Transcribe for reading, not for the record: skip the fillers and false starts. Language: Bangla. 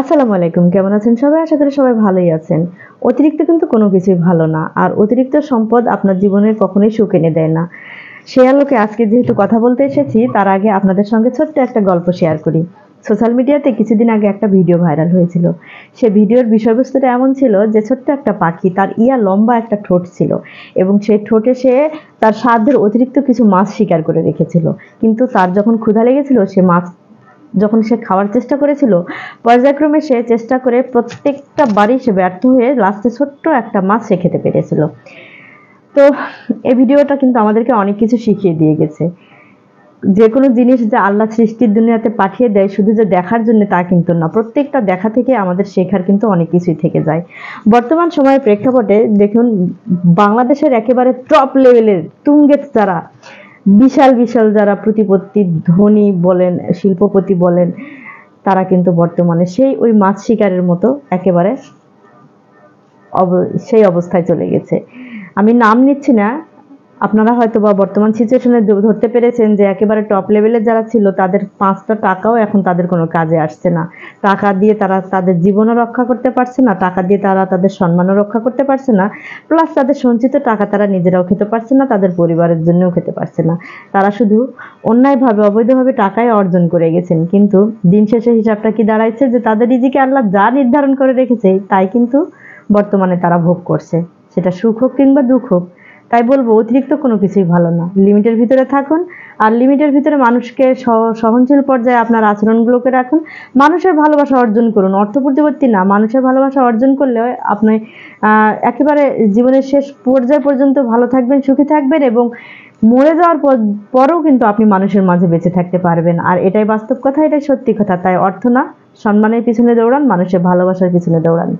আসসালামু আলাইকুম, কেমন আছেন সবাই? আশা করি সবাই ভালোই আছেন। অতিরিক্ত কিন্তু কোনো কিছুই ভালো না। আর অতিরিক্ত সম্পদ আপনার জীবনে কখনোই সুখ এনে দেয় না। সে আলোকে আজকে যেহেতু কথা বলতে এসেছি, তার আগে আপনাদের সঙ্গে ছোট্ট একটা গল্প শেয়ার করি। সোশ্যাল মিডিয়াতে কিছুদিন আগে একটা ভিডিও ভাইরাল হয়েছিল। সে ভিডিওর বিষয়বস্তুটা এমন ছিল যে ছোট্ট একটা পাখি, তার লম্বা একটা ঠোঁট ছিল এবং সেই ঠোঁটে সে তার সাধ্যের অতিরিক্ত কিছু মাছ শিকার করে রেখেছিল। কিন্তু তার যখন ক্ষুধা লেগেছিল, সে মাছ যখন সে খাওয়ার চেষ্টা করেছিল, পর্যায়ক্রমে সে চেষ্টা করে প্রত্যেকটা বারই সে ব্যর্থ হয়ে লাস্টে ছোট্ট একটা মাছ সে খেতে পেরেছিল। তো এই ভিডিওটা কিন্তু আমাদেরকে অনেক কিছু শিখিয়ে দিয়ে গেছে। যে কোনো জিনিস যে আল্লাহ সৃষ্টির দুনিয়াতে পাঠিয়ে দেয় শুধু যে দেখার জন্য তা কিন্তু না, প্রত্যেকটা দেখা থেকে আমাদের শেখার কিন্তু অনেক কিছুই থেকে যায়। বর্তমান সময়ের প্রেক্ষাপটে দেখুন, বাংলাদেশের একেবারে টপ লেভেলের তুঙ্গের যারা বিশাল বিশাল যারা প্রতিপত্তি ধনী বলেন, শিল্পপতি বলেন, তারা কিন্তু বর্তমানে সেই ওই মাছ শিকারের মতো একেবারে সেই অবস্থায় চলে গেছে। আমি নাম নিচ্ছি না, আপনারা হয়তো বা বর্তমান সিচুয়েশনে ধরতে পেরেছেন যে একেবারে টপ লেভেলের যারা ছিল তাদের 5টা টাকাও এখন তাদের কোনো কাজে আসছে না। টাকা দিয়ে তারা তাদের জীবনও রক্ষা করতে পারছে না, টাকা দিয়ে তারা তাদের সম্মানও রক্ষা করতে পারছে না, প্লাস তাদের সঞ্চিত টাকা তারা নিজেরাও খেতে পারছে না, তাদের পরিবারের জন্যও খেতে পারছে না। তারা শুধু অন্যায়ভাবে অবৈধভাবে টাকাই অর্জন করে গেছেন। কিন্তু দিন শেষে হিসাবটা কি দাঁড়াইছে যে তাদের রিজিকে আল্লাহ যা নির্ধারণ করে রেখেছে তাই কিন্তু বর্তমানে তারা ভোগ করছে, সেটা সুখ হোক কিংবা দুঃখ হোক। তাই বলবো অতিরিক্ত কোনো কিছুই ভালো না, লিমিটের ভিতরে থাকুন। আর লিমিটের ভিতরে মানুষকে সহনশীল পর্যায়ে আপনার আচরণগুলোকে রাখুন। মানুষের ভালোবাসা অর্জন করুন, অর্থ প্রতিপত্তি না, মানুষের ভালোবাসা অর্জন করলে আপনি একেবারে জীবনের শেষ পর্যায় পর্যন্ত ভালো থাকবেন, সুখী থাকবেন এবং মরে যাওয়ার পরেও কিন্তু আপনি মানুষের মাঝে বেঁচে থাকতে পারবেন। আর এটাই বাস্তব কথা, এটাই সত্যি কথা। তাই অর্থ না, সম্মানের পিছনে দৌড়ান, মানুষের ভালোবাসার পিছনে দৌড়ান।